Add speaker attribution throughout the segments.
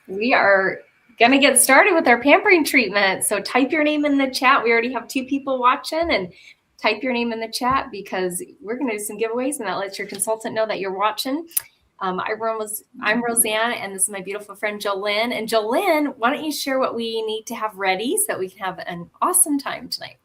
Speaker 1: We are going to get started with our pampering treatment. So type your name in the chat. We already have 2 people watching, and type your name in the chat because we're going to do some giveaways, and that lets your consultant know that you're watching. I'm Roseanne, and this is my beautiful friend Jolynn. And Jolynn, why don't you share what we need to have ready so that we can have an awesome time tonight?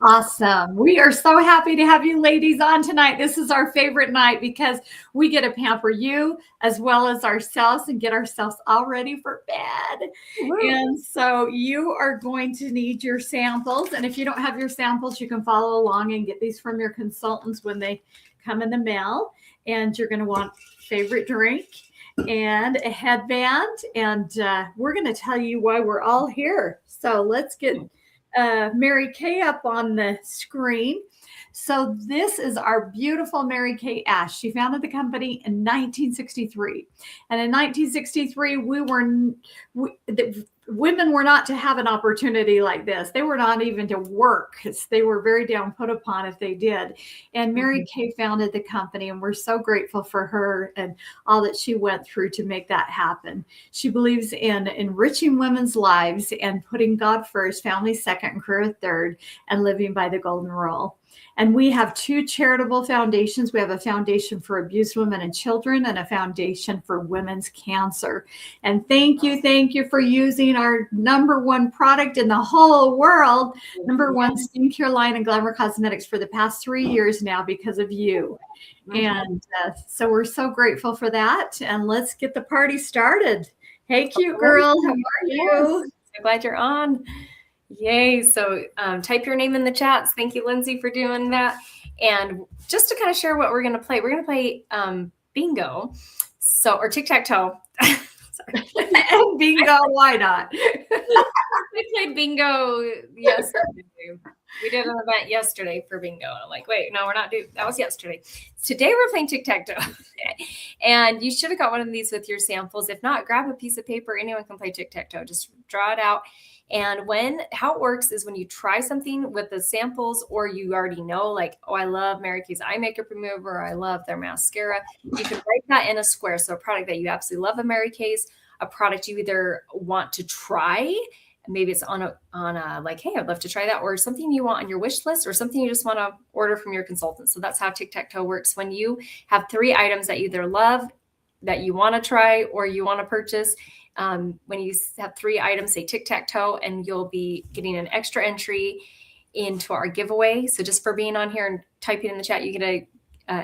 Speaker 2: Awesome. We are so happy to have you ladies on tonight. This is our favorite night because we get to pamper you as well as ourselves and get ourselves all ready for bed. Woo. And so you are going to need your samples. And if you don't have your samples, you can follow along and get these from your consultants when they come in the mail. And you're going to want favorite drink and a headband. And we're going to tell you why we're all here. So let's get Mary Kay up on the screen. So this is our beautiful Mary Kay Ash. She founded the company in 1963. And in 1963, women were not to have an opportunity like this. They were not even to work. They were very down put upon if they did. And Mary Kay founded the company, and we're so grateful for her and all that she went through to make that happen. She believes in enriching women's lives and putting God first, family second, and career third, and living by the golden rule. And we have 2 charitable foundations. We have a foundation for abused women and children and a foundation for women's cancer. And thank you for using our #1 product in the whole world, #1 skincare line and Glamour Cosmetics for the past 3 years now because of you. And so we're so grateful for that. And let's get the party started. Hey, cute girl, how are you?
Speaker 1: So glad you're on. Yay. So type your name in the chats. Thank you, Lindsay, for doing that. And just to kind of share what we're going to play, we're going to play bingo. So, or tic-tac-toe.
Speaker 2: Sorry. And bingo, why not?
Speaker 1: We played bingo yesterday. We did an event yesterday for bingo. And I'm like, wait, no, we're not doing that. Was yesterday. Today we're playing tic-tac-toe. And you should have got one of these with your samples. If not, grab a piece of paper. Anyone can play tic-tac-toe. Just draw it out. And how it works is when you try something with the samples, or you already know, like, oh, I love Mary Kay's eye makeup remover, or I love their mascara, you can write that in a square. So a product that you absolutely love of Mary Kay's, a product you either want to try, maybe it's on a like, hey, I'd love to try that, or something you want on your wish list, or something you just want to order from your consultant. So that's how tic-tac-toe works. When you have 3 items that you either love, that you want to try, or you want to purchase, when you have 3 items, say tic-tac-toe, and you'll be getting an extra entry into our giveaway. So just for being on here and typing in the chat, you get a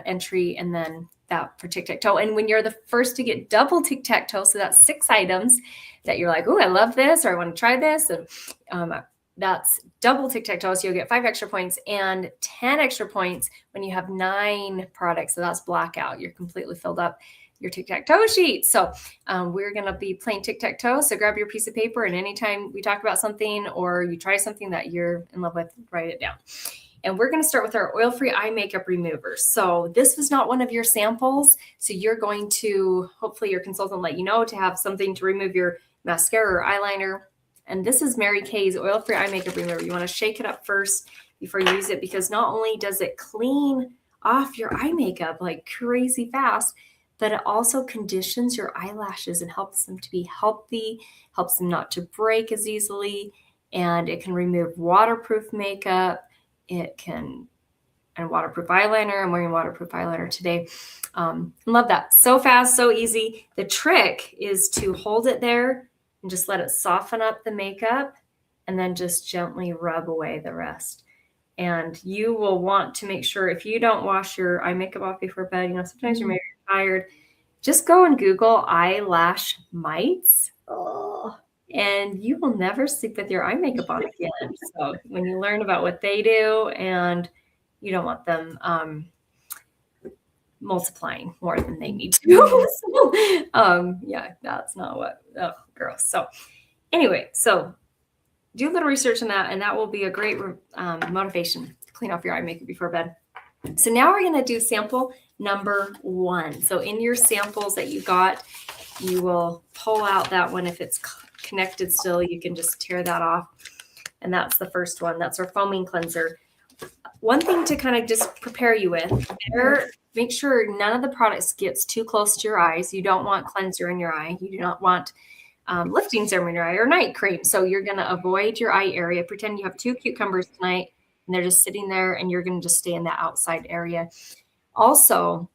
Speaker 1: entry, and then that for tic-tac-toe. And when you're the first to get double tic-tac-toe, so that's 6 items that you're like, oh, I love this, or I want to try this, and that's double tic-tac-toe. So you'll get 5 extra points and 10 extra points when you have 9 products. So that's blackout. You're completely filled up your tic-tac-toe sheet. So we're going to be playing tic-tac-toe. So grab your piece of paper, and anytime we talk about something or you try something that you're in love with, write it down. And we're going to start with our oil-free eye makeup remover. So this was not one of your samples. So you're going to, hopefully your consultant let you know to have something to remove your mascara or eyeliner. And this is Mary Kay's oil-free eye makeup remover. You want to shake it up first before you use it, because not only does it clean off your eye makeup like crazy fast, but it also conditions your eyelashes and helps them to be healthy, helps them not to break as easily, and it can remove waterproof makeup. It can, and waterproof eyeliner. I'm wearing waterproof eyeliner today. Love that. So fast, so easy. The trick is to hold it there and just let it soften up the makeup, and then just gently rub away the rest. And you will want to make sure, if you don't wash your eye makeup off before bed, sometimes you're maybe tired, just go and Google eyelash mites. And you will never sleep with your eye makeup on again. So when you learn about what they do, and you don't want them multiplying more than they need to. So, yeah, that's not what, gross. So anyway, so do a little research on that, and that will be a great motivation to clean off your eye makeup before bed. So now we're going to do sample number 1. So in your samples that you got, you will pull out that one. If it's connected still, you can just tear that off. And that's the first one. That's our foaming cleanser. One thing to kind of just prepare you with, make sure none of the products gets too close to your eyes. You don't want cleanser in your eye. You do not want lifting serum in your eye or night cream. So you're going to avoid your eye area. Pretend you have 2 cucumbers tonight and they're just sitting there, and you're going to just stay in that outside area. Also,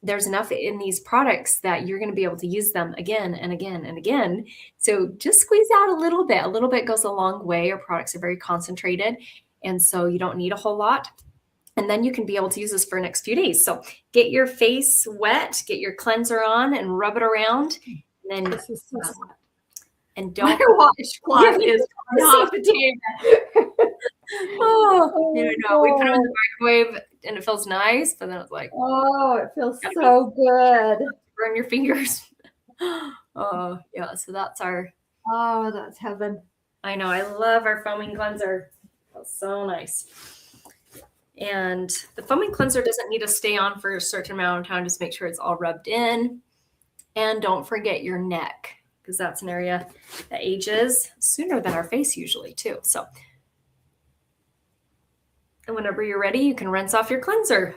Speaker 1: there's enough in these products that you're going to be able to use them again and again and again. So just squeeze out a little bit. A little bit goes a long way. Our products are very concentrated, and so you don't need a whole lot. And then you can be able to use this for the next few days. So get your face wet, get your cleanser on, and rub it around. And then
Speaker 2: This is so
Speaker 1: and don't
Speaker 2: my washcloth is not potato.
Speaker 1: Oh, you know, we put it in the microwave and it feels nice, but then it's like,
Speaker 2: Oh, it feels so good.
Speaker 1: burn your fingers. Oh, yeah. So that's our,
Speaker 2: Oh, that's heaven.
Speaker 1: I know, I love our foaming cleanser. It feels so nice. And the foaming cleanser doesn't need to stay on for a certain amount of time. Just make sure it's all rubbed in. And don't forget your neck, because that's an area that ages sooner than our face usually too. So, and whenever you're ready, you can rinse off your cleanser.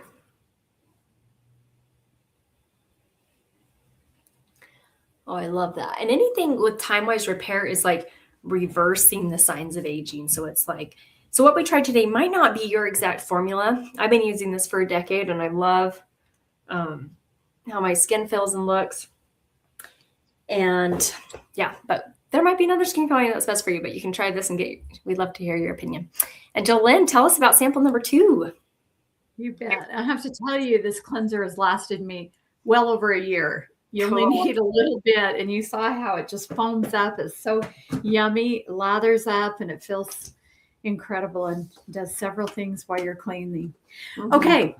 Speaker 1: Oh, I love that. And anything with time-wise repair is like reversing the signs of aging. So it's like, so what we tried today might not be your exact formula. I've been using this for a decade, and I love how my skin feels and looks. And yeah, but there might be another skin formula that's best for you, but you can try this and we'd love to hear your opinion. And Jolynn, tell us about sample number 2.
Speaker 2: You bet. I have to tell you, this cleanser has lasted me well over a year. You only need a little bit, and you saw how it just foams up. It's so yummy, lathers up, and it feels incredible and does several things while you're cleaning. Mm-hmm. Okay,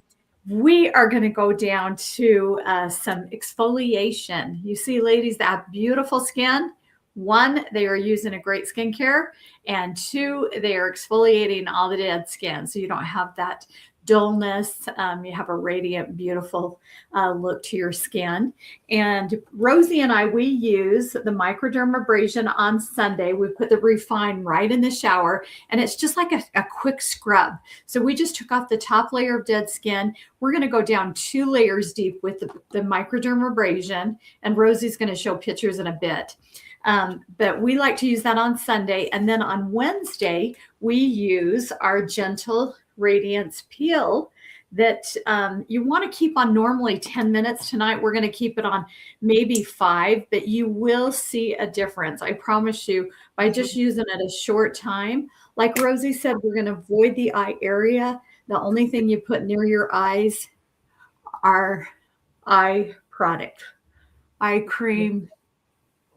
Speaker 2: we are going to go down to some exfoliation. You see, ladies that have beautiful skin. 1, they are using a great skincare, and 2, they are exfoliating all the dead skin, so you don't have that dullness. You have a radiant, beautiful look to your skin. And Rosie and I, we use the microdermabrasion on Sunday. We put the Refine right in the shower, and it's just like a quick scrub. So we just took off the top layer of dead skin. We're going to go down 2 layers deep with the microdermabrasion, and Rosie's going to show pictures in a bit. But we like to use that on Sunday. And then on Wednesday, we use our Gentle Radiance Peel that you want to keep on normally 10 minutes. Tonight, we're going to keep it on maybe 5, but you will see a difference. I promise you, by just using it a short time. Like Rosie said, we're going to avoid the eye area. The only thing you put near your eyes are eye product, eye cream,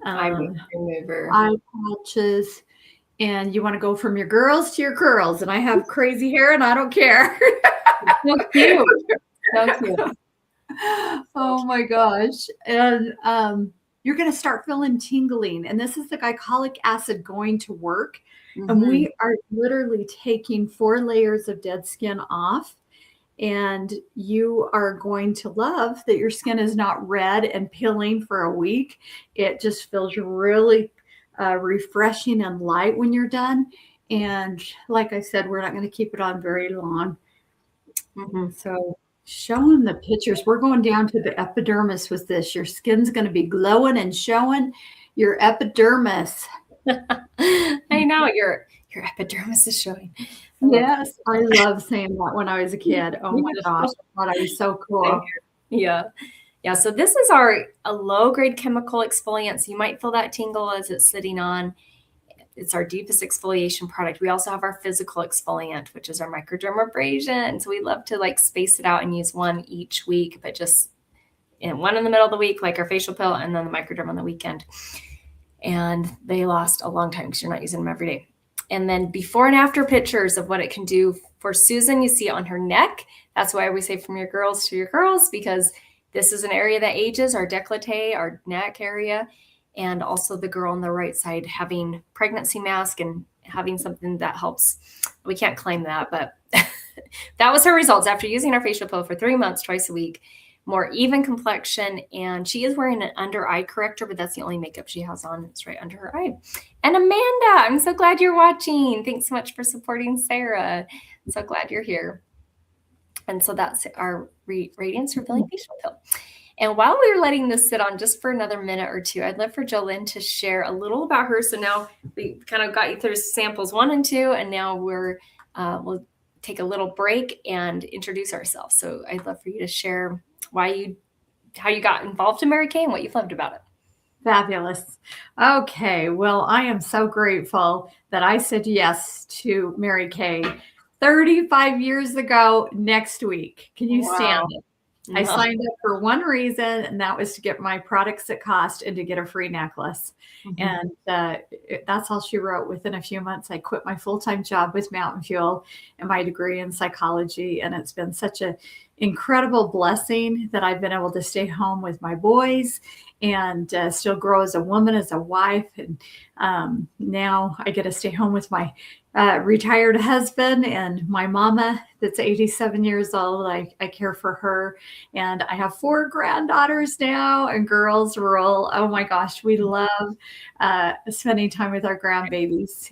Speaker 1: eye remover,
Speaker 2: eye patches. And you want to go from your girls to your curls. And I have crazy hair, and I don't care.
Speaker 1: So cute. So cute.
Speaker 2: Oh my gosh. And you're going to start feeling tingling. And this is the glycolic acid going to work. Mm-hmm. And we are literally taking 4 layers of dead skin off. And you are going to love that your skin is not red and peeling for a week. It just feels really refreshing and light when you're done. And like I said, we're not going to keep it on very long. Mm-hmm. So show them the pictures. We're going down to the epidermis with this. Your skin's going to be glowing and showing your epidermis.
Speaker 1: I know your epidermis is showing.
Speaker 2: Yes, I love saying that when I was a kid. Oh my gosh, I thought I was so cool.
Speaker 1: Yeah. Yeah, so this is a low-grade chemical exfoliant. So you might feel that tingle as it's sitting on. It's our deepest exfoliation product. We also have our physical exfoliant, which is our microdermabrasion. So we love to like space it out and use one each week, but just one in the middle of the week, like our facial pill, and then the microderm on the weekend. And they last a long time because you're not using them every day. And then before and after pictures of what it can do for Susan, you see it on her neck. That's why we say from your girls to your girls, because this is an area that ages, our décolleté, our neck area, and also the girl on the right side having pregnancy mask and having something that helps. We can't claim that, but that was her results after using our facial pill for 3 months, twice a week, more even complexion. And she is wearing an under eye corrector, but that's the only makeup she has on. It's right under her eye. And Amanda, I'm so glad you're watching. Thanks so much for supporting Sarah. So glad you're here. And so that's our Radiance Revealing Facial Pill. And while we were letting this sit on just for another minute or two, I'd love for Jolynn to share a little about her. So now we kind of got you through samples 1 and 2, and now we'll take a little break and introduce ourselves. So I'd love for you to share how you got involved in Mary Kay and what you've loved about it.
Speaker 2: Fabulous. Okay. Well, I am so grateful that I said yes to Mary Kay 35 years ago next week. Can you stand it? I signed up for one reason, and that was to get my products at cost and to get a free necklace. And that's all she wrote. Within a few months, I quit my full-time job with Mountain Fuel and my degree in psychology. And it's been such an incredible blessing that I've been able to stay home with my boys and still grow as a woman, as a wife. And now I get to stay home with my retired husband and my mama that's 87 years old. I care for her. And I have 4 granddaughters now, and girls rule. Oh my gosh, we love spending time with our grandbabies.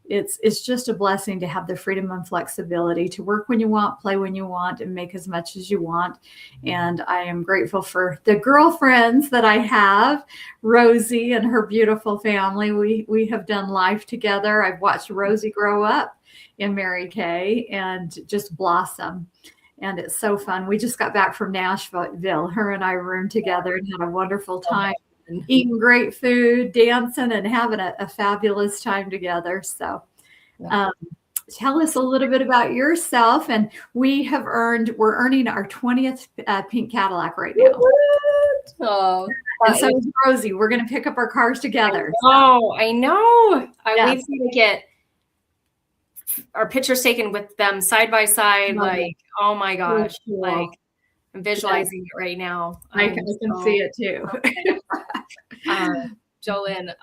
Speaker 2: It's just a blessing to have the freedom and flexibility to work when you want, play when you want, and make as much as you want. And I am grateful for the girlfriends that I have, Rosie and her beautiful family. We have done life together. I've watched Rosie grow up in Mary Kay and just blossom. And it's so fun. We just got back from Nashville. Her and I roomed together and had a wonderful time. Eating great food, dancing, and having a fabulous time together. So tell us a little bit about yourself. And we're earning our 20th pink Cadillac right now.
Speaker 1: Oh,
Speaker 2: and so is Rosie. We're going to pick up our cars together.
Speaker 1: Oh, I know. We've got to get our pictures taken with them side by side. Oh my gosh. Cool. I'm visualizing it right now.
Speaker 2: I can see it too.
Speaker 1: Jolynn.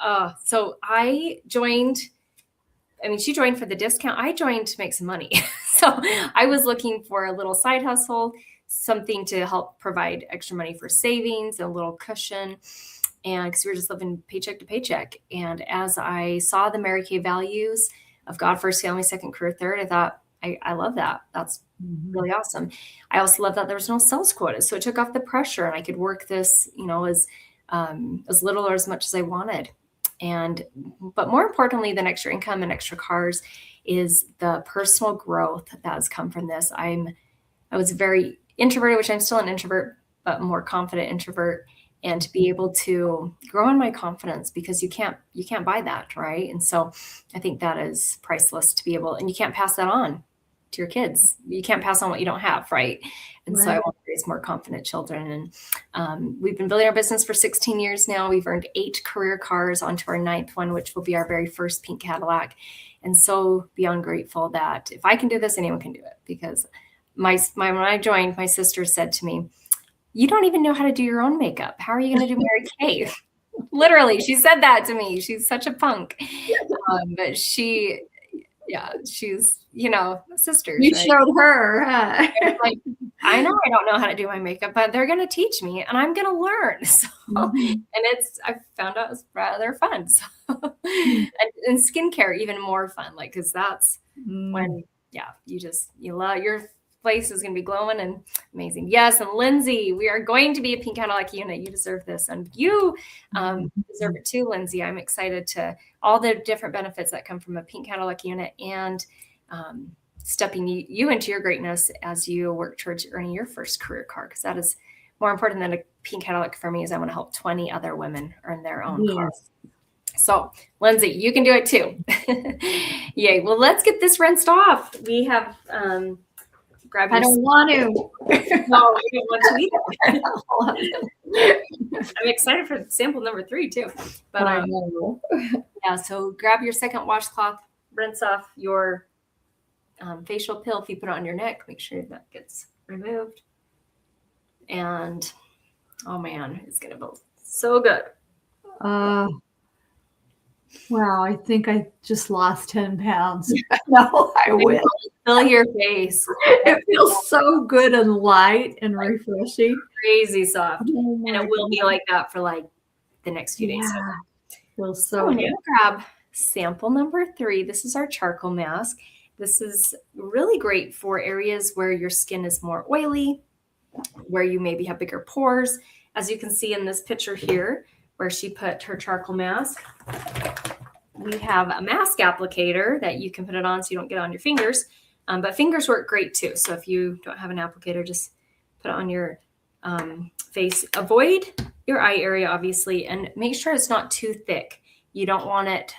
Speaker 1: So she joined for the discount. I joined to make some money. So I was looking for a little side hustle, something to help provide extra money for savings, a little cushion. And because we were just living paycheck to paycheck. And as I saw the Mary Kay values of God first, family second, career third, I thought, I love that. That's really awesome. I also love that there was no sales quota. So it took off the pressure, and I could work this, as little or as much as I wanted. But more importantly than extra income and extra cars is the personal growth that has come from this. I was very introverted, which I'm still an introvert, but more confident introvert. And to be able to grow in my confidence, because you can't buy that, right? And so I think that is priceless to be able, and you can't pass that on to your kids. You can't pass on what you don't have, right? And so I want to raise more confident children. And we've been building our business for 16 years now. We've earned 8 career cars onto our 9th one, which will be our very first pink Cadillac. And so beyond grateful that if I can do this, anyone can do it. Because when I joined, my sister said to me, "You don't even know how to do your own makeup. How are you going to do Mary Kay?" Literally, she said that to me. She's such a punk. But she's, sisters.
Speaker 2: You showed her. Huh?
Speaker 1: I know I don't know how to do my makeup, but they're going to teach me, and I'm going to learn. So, and I found out it's rather fun. So, and skincare even more fun, because that's when, you love your place is going to be glowing and amazing. Yes. And Lindsay, we are going to be a pink Cadillac unit. You deserve this. And you deserve it too, Lindsay. I'm excited to all the different benefits that come from a pink Cadillac unit and stepping you into your greatness as you work towards earning your first career car. Because that is more important than a pink Cadillac for me, is I want to help 20 other women earn their own cars. So Lindsay, you can do it too. Yay. Well, let's get this rinsed off. We have,
Speaker 2: I don't want to.
Speaker 1: No, I don't want to either. I'm excited for sample number 3 too. But so grab your second washcloth, rinse off your facial peel. If you put it on your neck, make sure that gets removed. And oh man, it's gonna feel so good.
Speaker 2: Wow, I think I just lost 10 pounds. No, I will.
Speaker 1: Fill your face.
Speaker 2: It feels so good and light and refreshing.
Speaker 1: Crazy soft. And it will be like that for the next few days.
Speaker 2: Yeah. Feels so good.
Speaker 1: Grab sample number 3. This is our charcoal mask. This is really great for areas where your skin is more oily, where you maybe have bigger pores. As you can see in this picture here, where she put her charcoal mask, we have a mask applicator that you can put it on so you don't get it on your fingers. But fingers work great too. So if you don't have an applicator, just put it on your face. Avoid your eye area, obviously, and make sure it's not too thick. You don't want it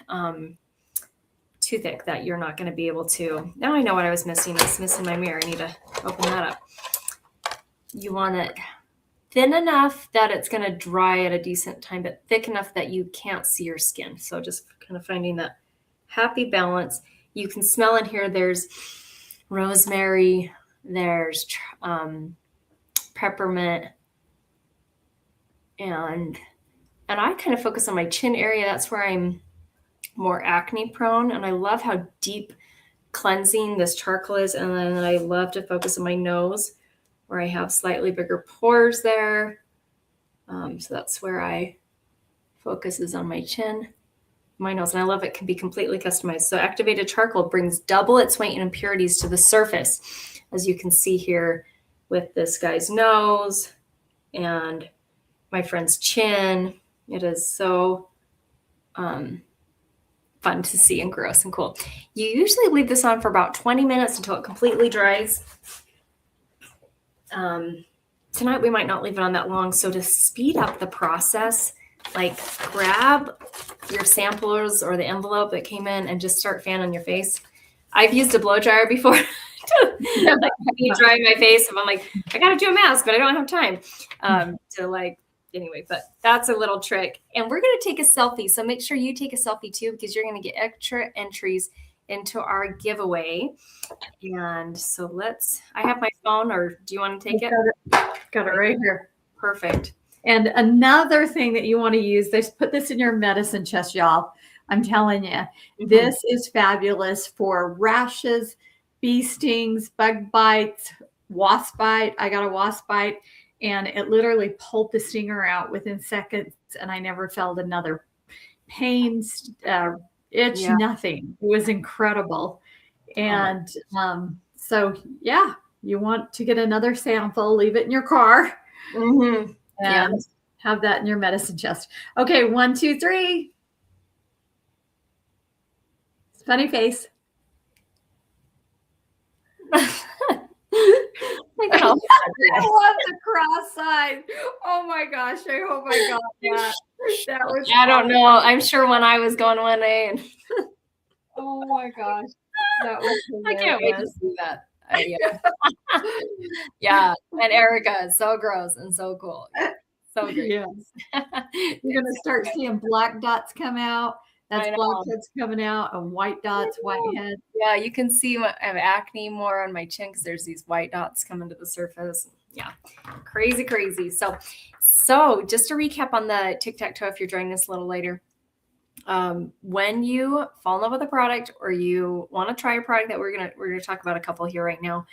Speaker 1: too thick that you're not going to be able to. Now I know what I was missing. I was missing my mirror. I need to open that up. You want it thin enough that it's going to dry at a decent time, but thick enough that you can't see your skin. So just kind of finding that happy balance. You can smell in here. There's rosemary. There's peppermint. And I kind of focus on my chin area. That's where I'm more acne prone. And I love how deep cleansing this charcoal is. And then I love to focus on my nose where I have slightly bigger pores there. So that's where I focus, is on my chin, my nose. And I love it can be completely customized. So activated charcoal brings double its weight in impurities to the surface, as you can see here with this guy's nose and my friend's chin. It is so fun to see and gross and cool. You usually leave this on for about 20 minutes until it completely dries. Tonight we might not leave it on that long. So to speed up the process, like grab your samplers or the envelope that came in and just start fanning your face. I've used a blow dryer before to like dry my face. If I'm like, I got to do a mask, but I don't have time to like. Anyway, but that's a little trick. And we're going to take a selfie. So make sure you take a selfie too, because you're going to get extra entries into our giveaway. And so I have my phone, or do you want to take it?
Speaker 2: Got it right here.
Speaker 1: Perfect.
Speaker 2: And another thing that you want to use, put this in your medicine chest, y'all. I'm telling you, this is fabulous for rashes, bee stings, bug bites, wasp bite. I got a wasp bite. And it literally pulled the stinger out within seconds. And I never felt another pain, itch, nothing. It was incredible. And so, yeah, you want to get another sample, leave it in your car, and have that in your medicine chest. Okay, 1, 2, 3. Funny face. I love the cross side. Oh my gosh, I hope I got that. That was
Speaker 1: I don't know. I'm sure when I was going one day and
Speaker 2: oh my gosh. That was hilarious.
Speaker 1: I can't wait to see that. Yeah. And Erica is so gross and so cool. So great.
Speaker 2: Yes. You're gonna start seeing black dots come out. That's blackheads coming out, and white dots, whitehead.
Speaker 1: Yeah, you can see I have acne more on my chin because there's these white dots coming to the surface. Yeah, crazy, crazy. So just to recap on the tic-tac-toe, if you're joining us a little later, when you fall in love with a product or you want to try a product that we're gonna talk about a couple here right now,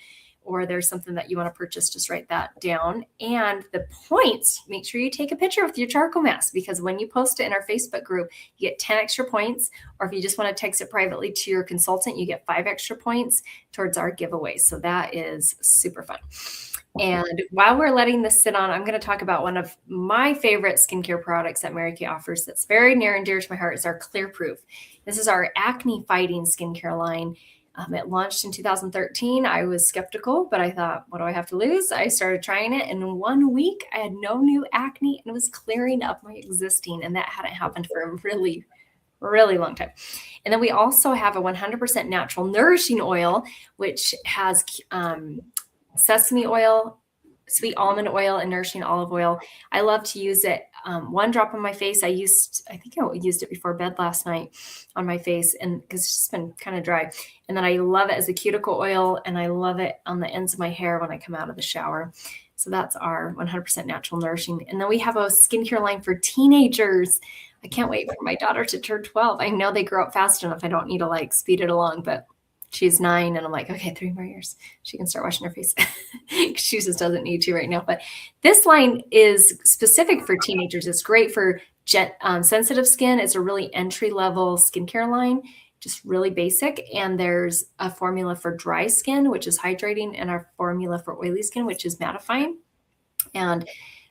Speaker 1: or there's something that you want to purchase, just write that down. And the points, make sure you take a picture with your charcoal mask, because when you post it in our Facebook group, you get 10 extra points. Or if you just want to text it privately to your consultant, you get 5 extra points towards our giveaway. So that is super fun. And while we're letting this sit on, I'm going to talk about one of my favorite skincare products that Mary Kay offers that's very near and dear to my heart. Is our Clear Proof. This is our acne fighting skincare line. It launched in 2013. I was skeptical, but I thought, what do I have to lose? I started trying it, and in 1 week, I had no new acne, and it was clearing up my existing, and that hadn't happened for a really, really long time. And then we also have a 100% natural nourishing oil, which has sesame oil, sweet almond oil, and nourishing olive oil. I love to use it. 1 drop on my face. I think I used it before bed last night on my face, and because it's just been kind of dry. And then I love it as a cuticle oil, and I love it on the ends of my hair when I come out of the shower. So that's our 100% natural nourishing. And then we have a skincare line for teenagers. I can't wait for my daughter to turn 12. I know they grow up fast enough. I don't need to like speed it along, but she's 9, and I'm like, okay, 3 more years. She can start washing her face. She just doesn't need to right now. But this line is specific for teenagers. It's great for sensitive skin. It's a really entry-level skincare line, just really basic. And there's a formula for dry skin, which is hydrating, and our formula for oily skin, which is mattifying. And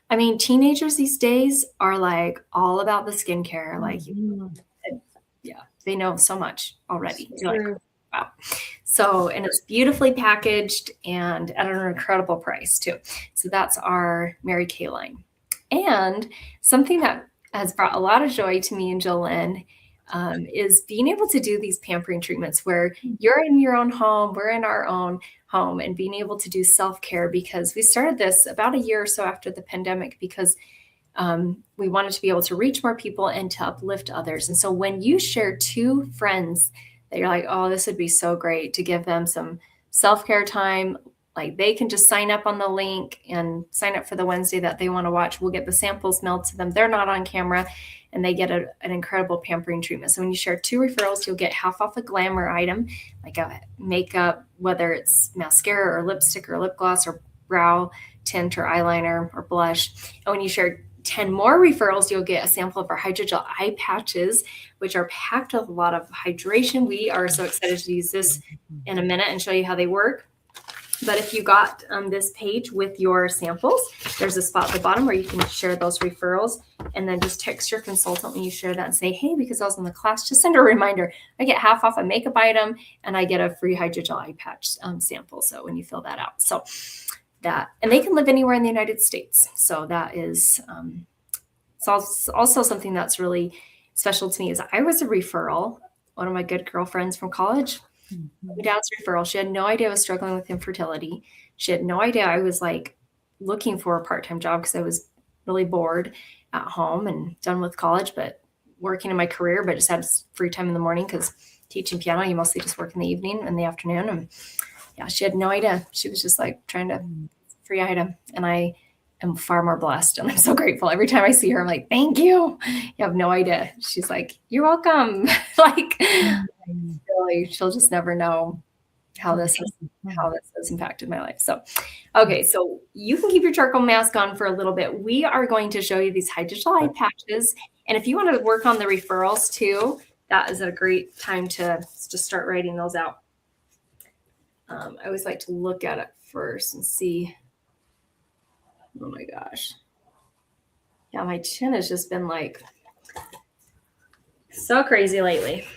Speaker 1: I mean, teenagers these days are like all about the skincare. Like, yeah, they know so much already. You're like, wow. So, and it's beautifully packaged and at an incredible price too. So that's our Mary Kay line. And something that has brought a lot of joy to me and Jolene is being able to do these pampering treatments where you're in your own home, we're in our own home, and being able to do self-care, because we started this about a year or so after the pandemic because we wanted to be able to reach more people and to uplift others. And so when you share 2 friends that you're like, oh, this would be so great to give them some self-care time, like they can just sign up on the link and sign up for the Wednesday that they want to watch. We'll get the samples mailed to them. They're not on camera, and they get an incredible pampering treatment. So when you share 2 referrals, you'll get half off a glamour item, like a makeup, whether it's mascara or lipstick or lip gloss or brow tint or eyeliner or blush. And when you share 10 more referrals, you'll get a sample of our hydrogel eye patches, which are packed with a lot of hydration. We are so excited to use this in a minute and show you how they work. But if you got this page with your samples, there's a spot at the bottom where you can share those referrals, and then just text your consultant when you share that and say, hey, because I was in the class, just send a reminder. I get half off a makeup item and I get a free hydrogel eye patch sample. So when you fill that out, so that, and they can live anywhere in the United States. So that is it's also something that's really special to me is I was a referral. One of my good girlfriends from college, my dad's referral. She had no idea I was struggling with infertility. She had no idea I was like looking for a part-time job because I was really bored at home and done with college, but working in my career, but just had free time in the morning because teaching piano, you mostly just work in the evening and the afternoon. And yeah, she had no idea. She was just like trying to free item. And I am far more blessed. And I'm so grateful. Every time I see her, I'm like, thank you. You have no idea. She's like, you're welcome. Like, really, she'll just never know how this has impacted my life. So, okay. So you can keep your charcoal mask on for a little bit. We are going to show you these hydrogel eye patches. And if you want to work on the referrals too, that is a great time to start writing those out. I always like to look at it first and see. Oh my gosh. Yeah, my chin has just been like so crazy lately.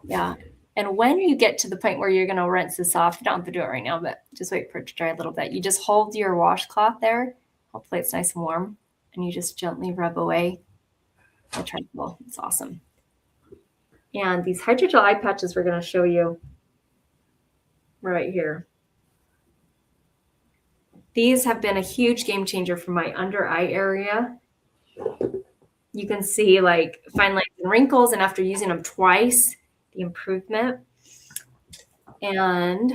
Speaker 1: Yeah. And when you get to the point where you're going to rinse this off, you don't have to do it right now, but just wait for it to dry a little bit. You just hold your washcloth there. Hopefully it's nice and warm. And you just gently rub away the charcoal. It's awesome. And these hydrogel eye patches we're going to show you right here. These have been a huge game changer for my under eye area. You can see like fine lines and wrinkles, and after using them twice, the improvement. And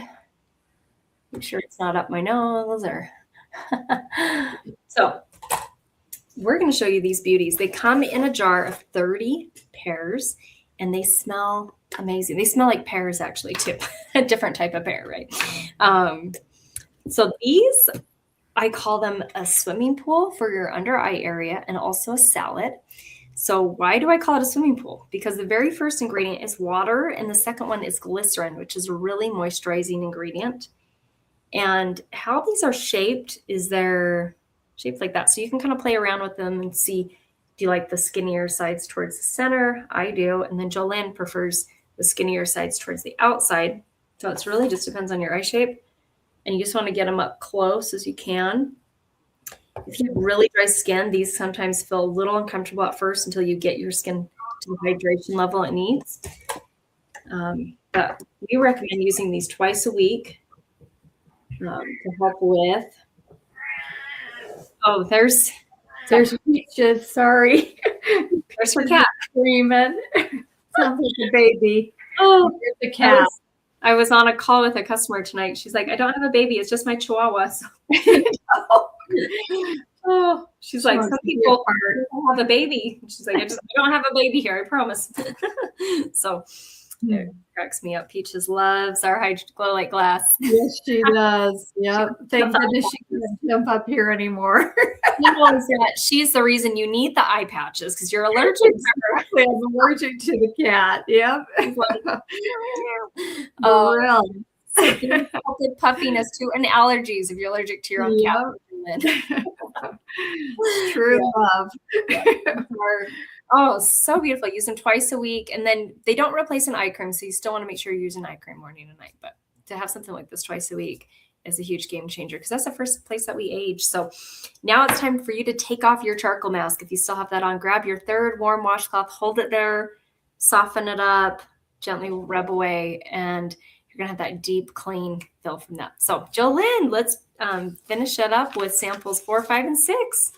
Speaker 1: make sure it's not up my nose or so we're going to show you these beauties. They come in a jar of 30 pears and they smell amazing. They smell like pears actually too. A different type of pear, right? So these, I call them a swimming pool for your under eye area and also a salad. So why do I call it a swimming pool? Because the very first ingredient is water and the second one is glycerin, which is a really moisturizing ingredient. And how these are shaped is they're shaped like that. So you can kind of play around with them and see, do you like the skinnier sides towards the center? I do. And then Jolene prefers the skinnier sides towards the outside. So it's really just depends on your eye shape. And you just want to get them up close as you can. If you have really dry skin, these sometimes feel a little uncomfortable at first until you get your skin to the hydration level it needs. But we recommend using these twice a week to help with. Oh, there's
Speaker 2: Peaches. Sorry.
Speaker 1: There's her cat
Speaker 2: screaming. Sounds like a baby.
Speaker 1: Oh,
Speaker 2: there's a cat.
Speaker 1: I was on a call with a customer tonight. She's like, I don't have a baby. It's just my chihuahua. So oh, she's like, some people have a baby. She's like, I don't have a baby here. I promise. So it cracks me up. Peaches loves our glow like glass.
Speaker 2: Yes, she does. Yep. Thank goodness she can't jump up here anymore.
Speaker 1: She's the reason you need the eye patches because you're allergic to her.
Speaker 2: Exactly. I'm allergic to the cat. Yep.
Speaker 1: Puffiness too, and allergies if you're allergic to your own cat.
Speaker 2: True love.
Speaker 1: Oh, so beautiful. Use them twice a week. And then they don't replace an eye cream. So you still want to make sure you're using eye cream morning and night. But to have something like this twice a week is a huge game changer because that's the first place that we age. So now it's time for you to take off your charcoal mask. If you still have that on, grab your third warm washcloth, hold it there, soften it up, gently rub away, and you're going to have that deep, clean feel from that. So Jolynn, let's finish it up with samples 4, 5, and 6.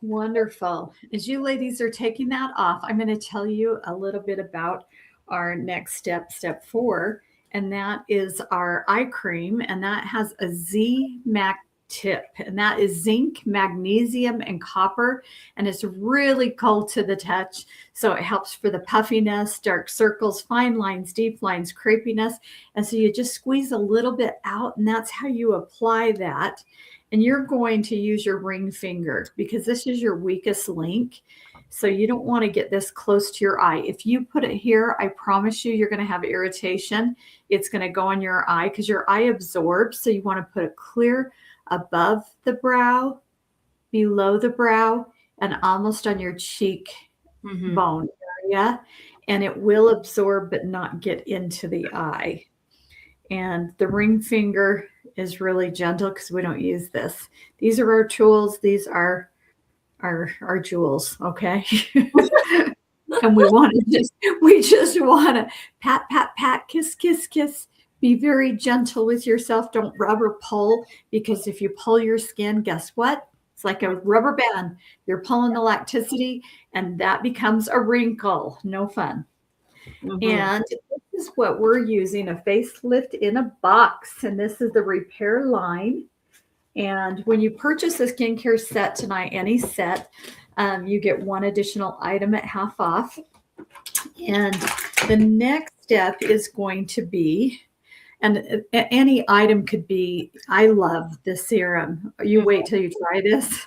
Speaker 2: Wonderful. As you ladies are taking that off, I'm going to tell you a little bit about our next step, step 4, and that is our eye cream, and that has a Z-Mac tip, and that is zinc, magnesium, and copper, and it's really cold to the touch, so it helps for the puffiness, dark circles, fine lines, deep lines, crepiness, and so you just squeeze a little bit out, and that's how you apply that. And you're going to use your ring finger because this is your weakest link. So you don't want to get this close to your eye. If you put it here, I promise you, you're going to have irritation. It's going to go on your eye because your eye absorbs. So you want to put it clear above the brow, below the brow, and almost on your cheek bone area. And it will absorb but not get into the eye. And the ring finger is really gentle because we don't use this. These are our tools. These are our jewels. Okay. And we just want to pat, pat, pat, kiss, kiss, kiss. Be very gentle with yourself. Don't rub or pull, because if you pull your skin, guess what? It's like a rubber band. You're pulling the elasticity and that becomes a wrinkle. No fun. And this is what we're using, a facelift in a box. And this is the repair line. And when you purchase a skincare set tonight, any set, you get one additional item at half off. And the next step is going to be, and any item could be, I love the serum. You wait till you try this.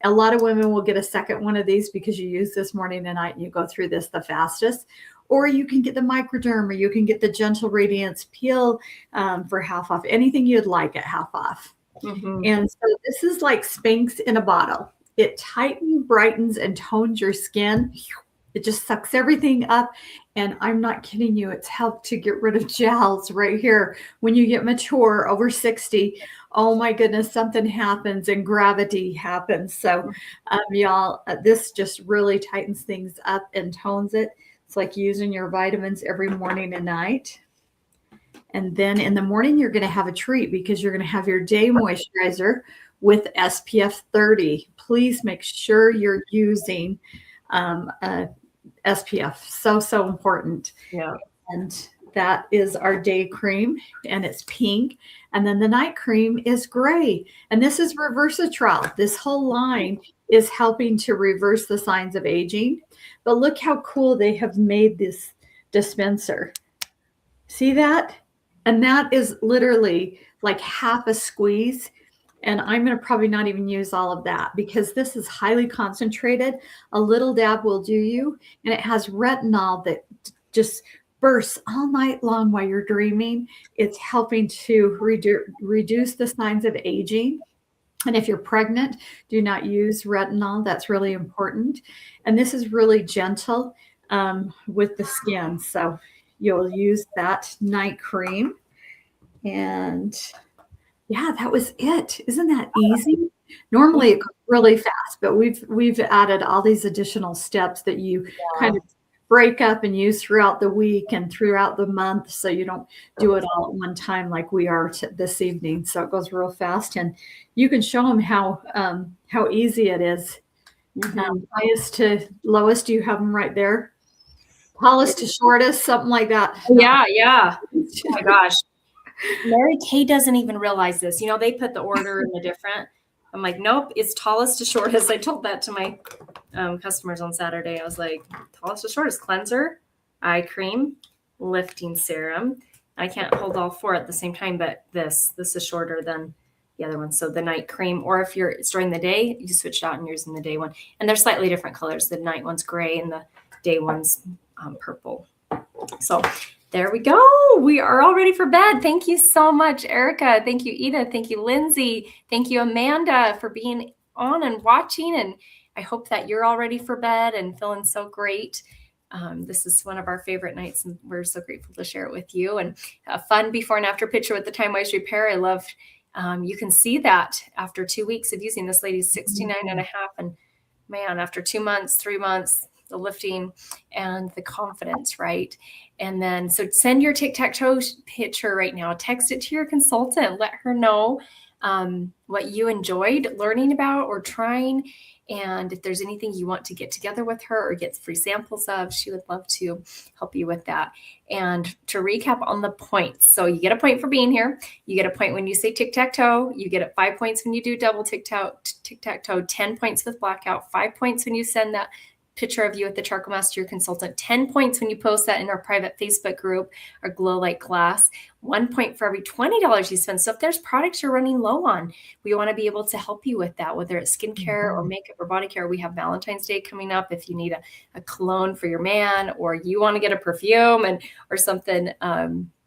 Speaker 2: A lot of women will get a second one of these because you use this morning and night and you go through this the fastest. Or you can get the microderm, or you can get the Gentle Radiance Peel for half off. Anything you'd like at half off. And so this is like Spanx in a bottle. It tightens, brightens, and tones your skin. It just sucks everything up. And I'm not kidding you. It's helped to get rid of gels right here. When you get mature, over 60, oh my goodness, something happens and gravity happens. So y'all, this just really tightens things up and tones it. It's like using your vitamins every morning and night. And then in the morning, you're going to have a treat because you're going to have your day moisturizer with SPF 30. Please make sure you're using SPF. So important. Yeah. And that is our day cream, and it's pink. And then the night cream is gray. And this is Reversitrol. This whole line is helping to reverse the signs of aging. But look how cool they have made this dispenser. See that? And that is literally like half a squeeze. And I'm going to probably not even use all of that because this is highly concentrated. A little dab will do you. And it has retinol that just bursts all night long while you're dreaming. It's helping to reduce the signs of aging. And if you're pregnant, do not use retinol. That's really important. And this is really gentle with the skin. So you'll use that night cream. And yeah, that was it. Isn't that easy? Normally it goes really fast, but we've added all these additional steps that you kind of break up and use throughout the week and throughout the month, so you don't do it all at one time like we are this evening. So it goes real fast, and you can show them how easy it is. Highest to lowest, you have them right there. Tallest to shortest, something like that.
Speaker 1: Yeah. Oh my gosh. Mary Kay doesn't even realize this. You know, they put the order in the different. I'm like, nope, it's tallest to shortest. I told that to my customers on Saturday. I was like, tallest to shortest: cleanser, eye cream, lifting serum. I can't hold all 4 at the same time, but this is shorter than the other one. So the night cream, or if it's during the day, you switch it out and you're using the day one. And they're slightly different colors. The night one's gray and the day one's purple. So there we go. We are all ready for bed. Thank you so much, Erica. Thank you, Edith. Thank you, Lindsay. Thank you, Amanda, for being on and watching. And I hope that you're all ready for bed and feeling so great. This is one of our favorite nights, and we're so grateful to share it with you. And a fun before and after picture with the Time Wise Repair. I love, you can see that after 2 weeks of using this lady's 69 and a half. And man, after 2 months, 3 months, the lifting and the confidence, right? And then, so send your tic-tac-toe picture right now. Text it to your consultant. Let her know what you enjoyed learning about or trying. And if there's anything you want to get together with her or get free samples of, she would love to help you with that. And to recap on the points. So you get a point for being here. You get a point when you say tic-tac-toe. You get 5 points when you do double tic-tac-toe, 10 points with blackout, 5 points when you send that picture of you at the Charcoal Master, your consultant, 10 points when you post that in our private Facebook group, our Glow Like Glass, 1 point for every $20 you spend. So if there's products you're running low on, we want to be able to help you with that, whether it's skincare or makeup or body care. We have Valentine's Day coming up. If you need a cologne for your man, or you want to get a perfume or something,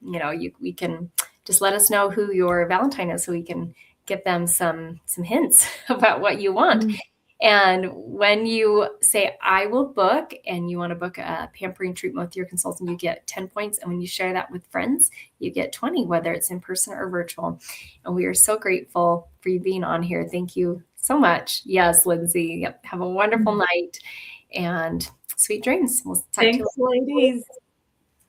Speaker 1: we can just let us know who your Valentine is so we can give them some hints about what you want. Mm-hmm. And when you say, I will book, and you want to book a pampering treatment with your consultant, you get 10 points. And when you share that with friends, you get 20, whether it's in person or virtual. And we are so grateful for you being on here. Thank you so much. Yes, Lindsay. Yep. Have a wonderful night and sweet dreams. We'll talk to you later.
Speaker 2: Thanks, ladies.